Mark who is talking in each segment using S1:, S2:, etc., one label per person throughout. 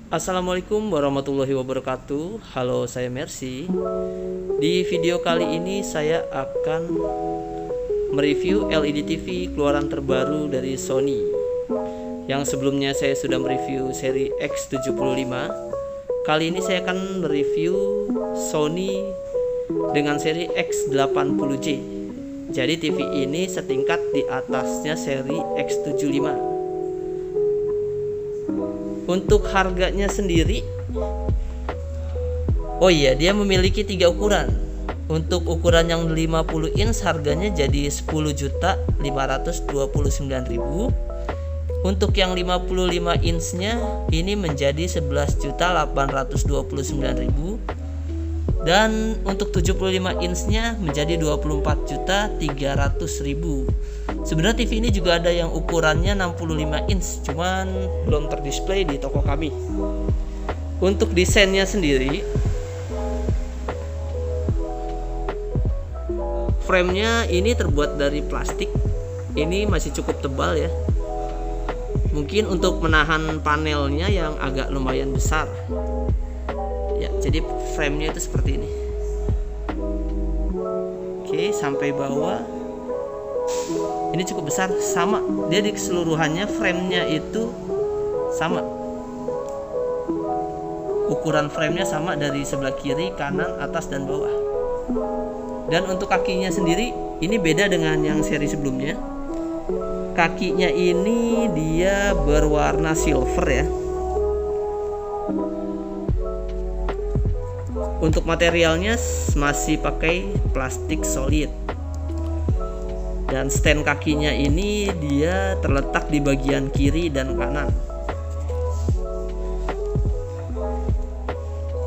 S1: Assalamualaikum warahmatullahi wabarakatuh. Halo, saya Mercy. Di video kali ini saya akan mereview LED TV keluaran terbaru dari Sony. Yang sebelumnya saya sudah mereview seri X75. Kali ini saya akan mereview Sony dengan seri X80J. Jadi TV ini setingkat di atasnya seri X75. Untuk harganya sendiri, oh iya, dia memiliki 3 ukuran. Untuk ukuran yang 50 inch harganya jadi 10.529.000. Untuk yang 55 inchnya ini menjadi 11.829.000. Dan untuk 75 inchnya menjadi 24.300.000. Sebenarnya TV ini juga ada yang ukurannya 65 inch, cuman belum terdisplay di toko kami. Untuk desainnya sendiri, framenya ini terbuat dari plastik. Ini masih cukup tebal ya. Mungkin untuk menahan panelnya yang agak lumayan besar. Ya, jadi framenya itu seperti ini. Oke, sampai bawah ini cukup besar, sama dia di keseluruhannya framenya itu sama, ukuran framenya sama dari sebelah kiri, kanan, atas, dan bawah. Dan untuk kakinya sendiri ini beda dengan yang seri sebelumnya. Kakinya ini dia berwarna silver ya. Untuk materialnya masih pakai plastik solid. Dan stand kakinya ini dia terletak di bagian kiri dan kanan.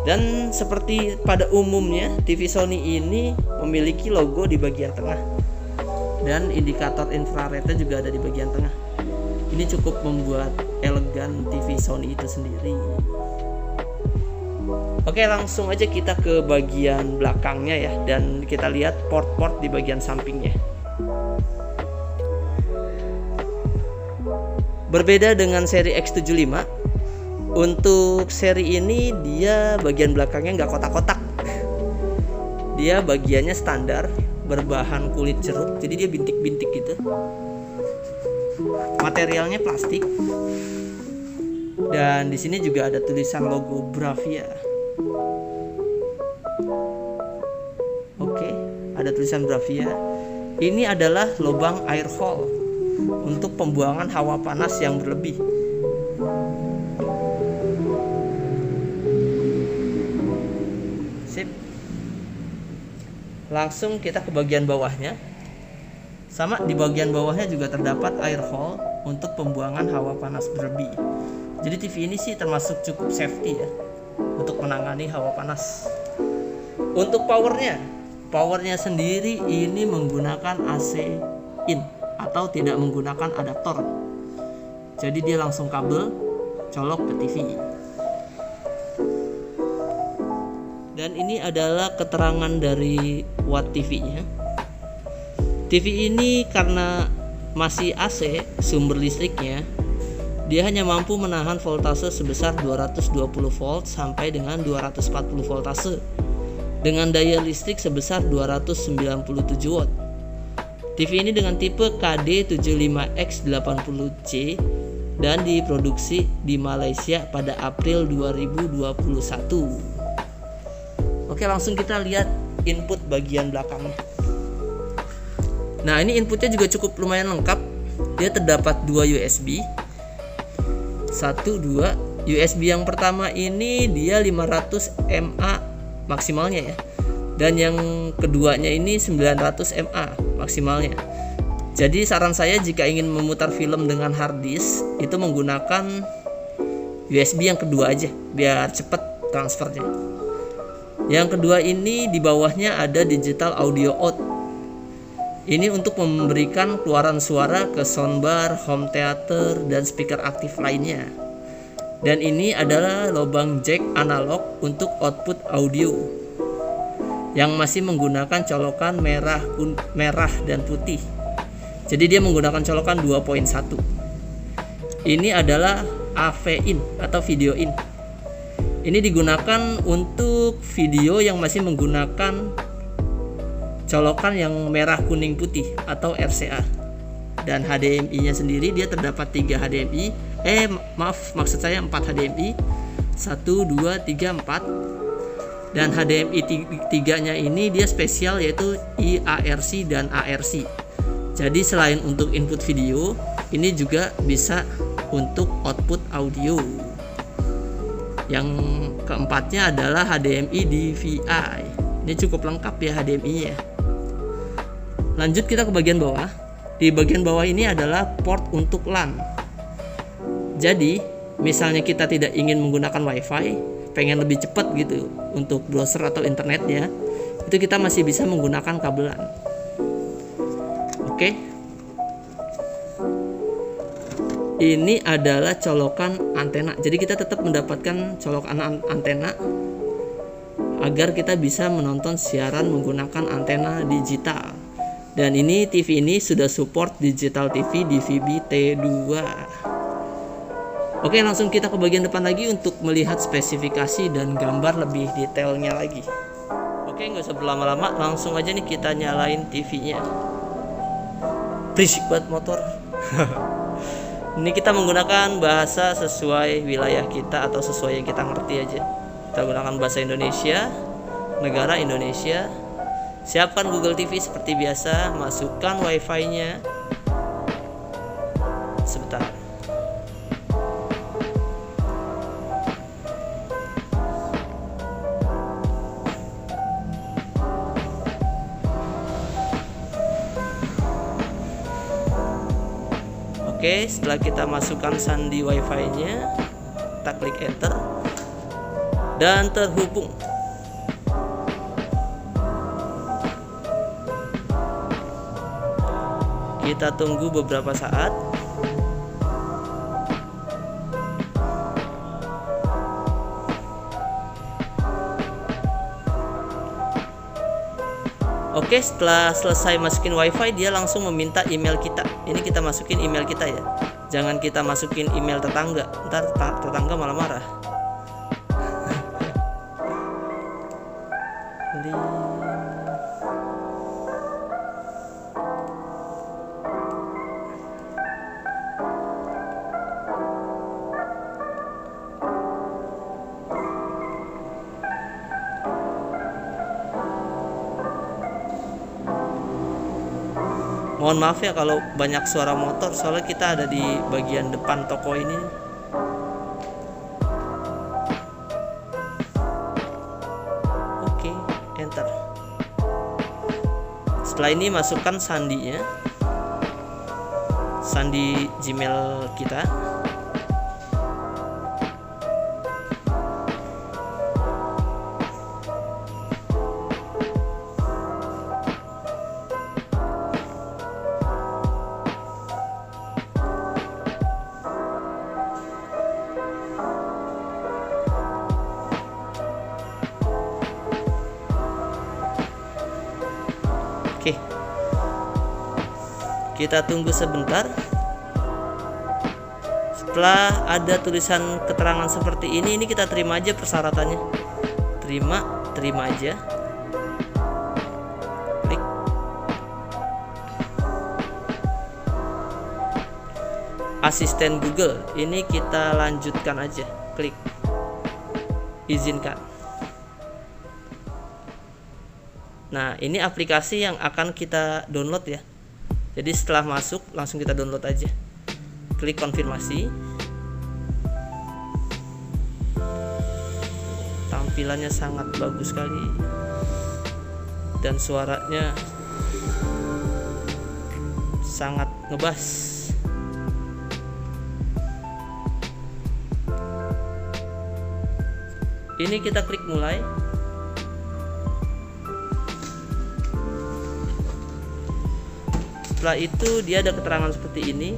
S1: Dan seperti pada umumnya, TV Sony ini memiliki logo di bagian tengah. Dan indikator infrarednya juga ada di bagian tengah. Ini cukup membuat elegan TV Sony itu sendiri. Oke, langsung aja kita ke bagian belakangnya ya, dan kita lihat port-port di bagian sampingnya. Berbeda dengan seri X75, untuk seri ini dia bagian belakangnya nggak kotak-kotak. Dia bagiannya standar, berbahan kulit jeruk, jadi dia bintik-bintik gitu. Materialnya plastik. Dan di sini juga ada tulisan logo Bravia. Oke, ada tulisan Bravia. Ini adalah lubang air hole untuk pembuangan hawa panas yang berlebih. Sip. Langsung kita ke bagian bawahnya. Sama, di bagian bawahnya juga terdapat air hole untuk pembuangan hawa panas berlebih. Jadi TV ini sih termasuk cukup safety ya untuk menangani hawa panas. Untuk powernya sendiri ini menggunakan AC in atau tidak menggunakan adaptor. Jadi dia langsung kabel colok ke TV. Dan ini adalah keterangan dari watt TV-nya. TV ini karena masih AC sumber listriknya, dia hanya mampu menahan voltase sebesar 220 volt sampai dengan 240 voltase dengan daya listrik sebesar 297 watt. TV ini dengan tipe KD75X80C dan diproduksi di Malaysia pada April 2021. Oke, langsung kita lihat input bagian belakangnya. Nah, ini inputnya juga cukup lumayan lengkap. Dia terdapat 2 USB. 2 USB yang pertama ini dia 500 mA maksimalnya ya. Dan yang keduanya ini 900 mA maksimalnya. Jadi saran saya jika ingin memutar film dengan hard disk itu menggunakan USB yang kedua aja biar cepat transfernya. Yang kedua ini di bawahnya ada digital audio out. Ini untuk memberikan keluaran suara ke soundbar, home theater, dan speaker aktif lainnya. Dan ini adalah lubang jack analog untuk output audio yang masih menggunakan colokan merah dan putih. Jadi dia menggunakan colokan 2.1. Ini adalah AV in atau video in. Ini digunakan untuk video yang masih menggunakan colokan yang merah kuning putih atau RCA. Dan HDMI nya sendiri dia terdapat 3 HDMI, maksud saya 4 HDMI, 1, 2, 3, 4. Dan HDMI 3 nya ini dia spesial, yaitu IARC dan ARC. Jadi selain untuk input video, ini juga bisa untuk output audio. Yang keempatnya adalah HDMI DVI. Ini cukup lengkap ya HDMI nya. Lanjut kita ke bagian bawah. Di bagian bawah ini adalah port untuk LAN. Jadi misalnya kita tidak ingin menggunakan WiFi, pengen lebih cepat gitu untuk browser atau internetnya, itu kita masih bisa menggunakan kabel LAN. Oke. Ini adalah colokan antena. Jadi kita tetap mendapatkan colokan antena agar kita bisa menonton siaran menggunakan antena digital. Dan ini TV ini sudah support digital TV DVB T2. Oke, langsung kita ke bagian depan lagi untuk melihat spesifikasi dan gambar lebih detailnya lagi. Oke, nggak usah berlama-lama, langsung aja nih kita nyalain TV-nya. Berisik banget motor. Ini kita menggunakan bahasa sesuai wilayah kita atau sesuai yang kita ngerti aja. Kita gunakan bahasa Indonesia, negara Indonesia. Siapkan Google TV seperti biasa, masukkan WiFi-nya. Sebentar. Oke, setelah kita masukkan sandi WiFi-nya, kita klik enter dan terhubung. Kita tunggu beberapa saat. Oke, setelah selesai masukin WiFi, dia langsung meminta email kita. Ini kita masukin email kita ya. Jangan kita masukin email tetangga, ntar tetangga malah marah. Mohon maaf ya kalau banyak suara motor, soalnya kita ada di bagian depan toko ini. Oke, enter. Setelah ini masukkan sandinya, sandi Gmail kita. Oke, kita tunggu sebentar. Setelah ada tulisan keterangan seperti ini kita terima aja persyaratannya. Terima aja. Klik. Asisten Google, ini kita lanjutkan aja. Klik. Izinkan. Nah, ini aplikasi yang akan kita download ya. Jadi setelah masuk langsung kita download aja. Klik konfirmasi. Tampilannya sangat bagus sekali. Dan suaranya sangat ngebas. Ini kita klik mulai. Setelah itu dia ada keterangan seperti ini.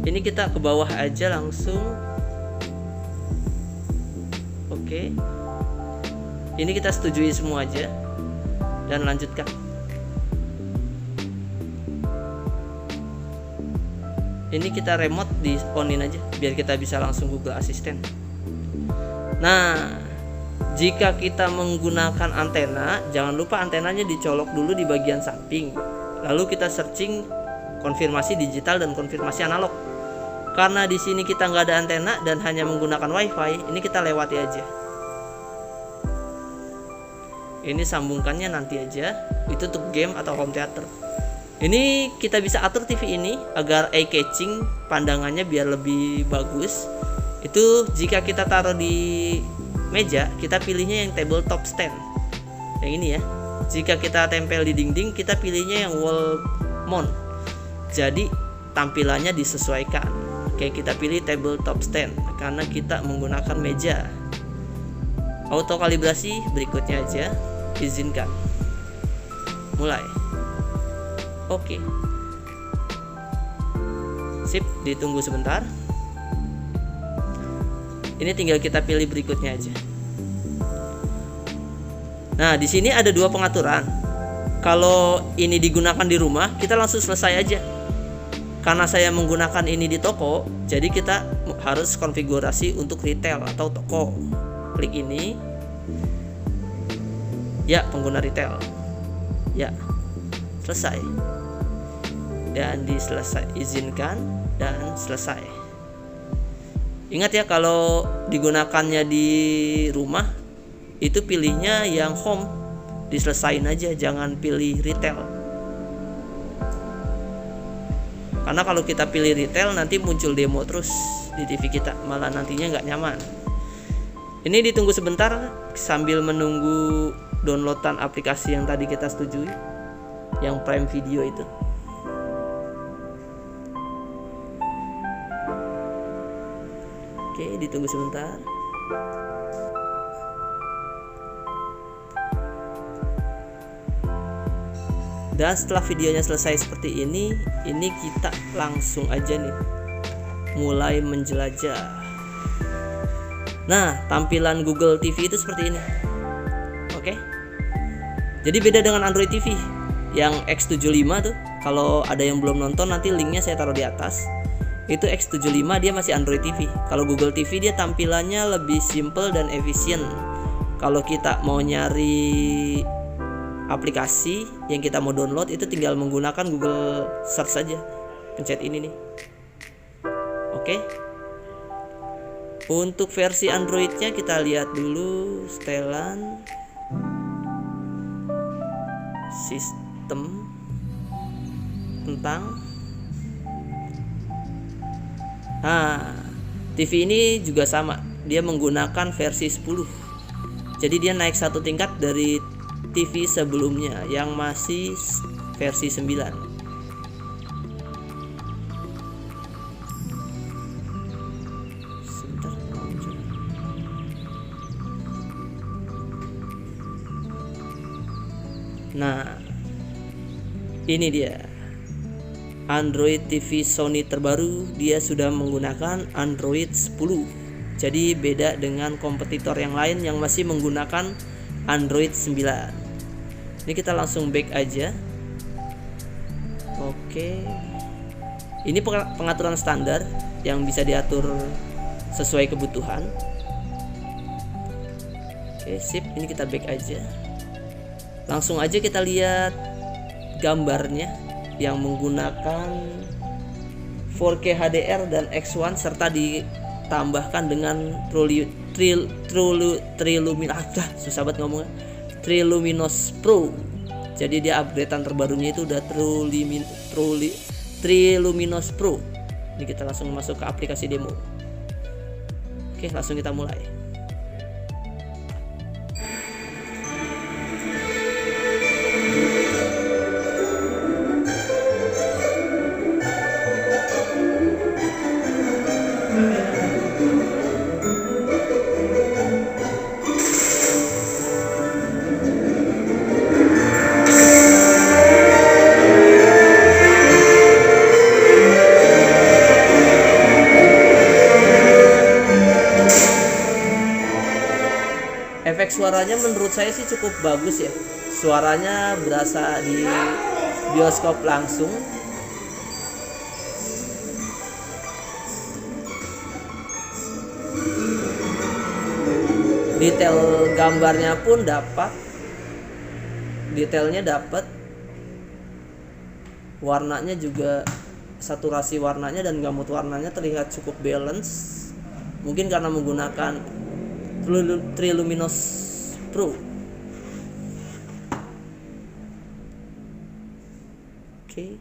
S1: Ini kita ke bawah aja langsung. Oke. Ini kita setujui semua aja dan lanjutkan. Ini kita remote di onin aja biar kita bisa langsung Google Assistant. Nah, jika kita menggunakan antena, jangan lupa antenanya dicolok dulu di bagian samping. Lalu kita searching konfirmasi digital dan konfirmasi analog. Karena di sini kita nggak ada antena dan hanya menggunakan WiFi, ini kita lewati aja. Ini sambungkannya nanti aja. Itu untuk game atau home theater. Ini kita bisa atur TV ini agar eye catching, pandangannya biar lebih bagus. Itu jika kita taruh di meja, kita pilihnya yang tabletop stand. Yang ini ya. Jika kita tempel di dinding, kita pilihnya yang wall mount. Jadi tampilannya disesuaikan. Oke, kita pilih tabletop stand karena kita menggunakan meja. Auto kalibrasi berikutnya aja. Izinkan. Mulai. Oke. Sip, ditunggu sebentar. Ini tinggal kita pilih berikutnya aja. Nah, di sini ada dua pengaturan. Kalau ini digunakan di rumah, kita langsung selesai aja. Karena saya menggunakan ini di toko, jadi kita harus konfigurasi untuk retail atau toko. Klik ini. Ya, pengguna retail. Ya. Selesai. Dan izinkan dan selesai. Ingat ya, kalau digunakannya di rumah itu pilihnya yang home, diselesain aja, jangan pilih retail. Karena kalau kita pilih retail nanti muncul demo terus di TV kita, malah nantinya nggak nyaman. Ini ditunggu sebentar sambil menunggu downloadan aplikasi yang tadi kita setujui, yang Prime Video itu. Oke, ditunggu sebentar. Dan setelah videonya selesai seperti ini kita langsung aja nih mulai menjelajah. Nah, tampilan Google TV itu seperti ini. Oke. Jadi beda dengan Android TV yang X75 tuh. Kalau ada yang belum nonton, nanti linknya saya taruh di atas. Itu X75 dia masih Android TV. Kalau Google TV dia tampilannya lebih simple dan efisien. Kalau kita mau nyari aplikasi yang kita mau download, itu tinggal menggunakan Google Search saja. Pencet ini nih. Oke. Untuk versi Androidnya kita lihat dulu setelan sistem tentang. Nah, TV ini juga sama, dia menggunakan versi 10. Jadi dia naik satu tingkat dari TV sebelumnya yang masih versi 9. Sebentar, nah, ini dia Android TV Sony terbaru. Dia sudah menggunakan Android 10. Jadi beda dengan kompetitor yang lain yang masih menggunakan Android 9. Ini kita langsung back aja. Oke. Ini pengaturan standar yang bisa diatur sesuai kebutuhan. Oke, sip. Ini kita back aja. Langsung aja kita lihat gambarnya yang menggunakan 4K HDR dan X1 serta ditambahkan dengan Triluminos Pro. Jadi dia upgradean terbarunya itu udah Triluminos Pro. Ini kita langsung masuk ke aplikasi demo. Oke, langsung kita mulai. Efek suaranya menurut saya sih cukup bagus ya. Suaranya berasa di bioskop langsung. Detail gambarnya pun dapat, detailnya dapat, warnanya juga, saturasi warnanya dan gamut warnanya terlihat cukup balance, mungkin karena menggunakan Triluminos Pro. Oke.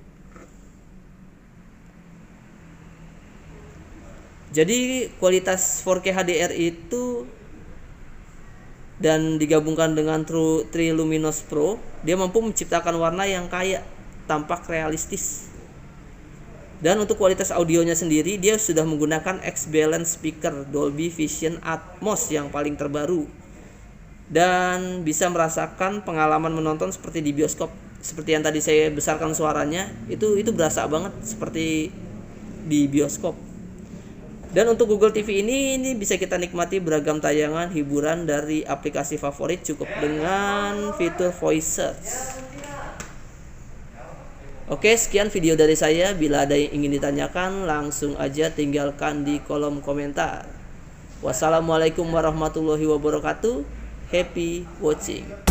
S1: Jadi kualitas 4K HDR itu dan digabungkan dengan Triluminos Pro, dia mampu menciptakan warna yang kaya, tampak realistis. Dan untuk kualitas audionya sendiri, dia sudah menggunakan X-Balance speaker Dolby Vision Atmos yang paling terbaru, dan bisa merasakan pengalaman menonton seperti di bioskop. Seperti yang tadi saya besarkan suaranya, itu berasa banget seperti di bioskop. Dan untuk Google TV ini bisa kita nikmati beragam tayangan hiburan dari aplikasi favorit cukup dengan fitur voice search. Oke, sekian video dari saya. Bila ada yang ingin ditanyakan, langsung aja tinggalkan di kolom komentar. Wassalamualaikum warahmatullahi wabarakatuh. Happy watching.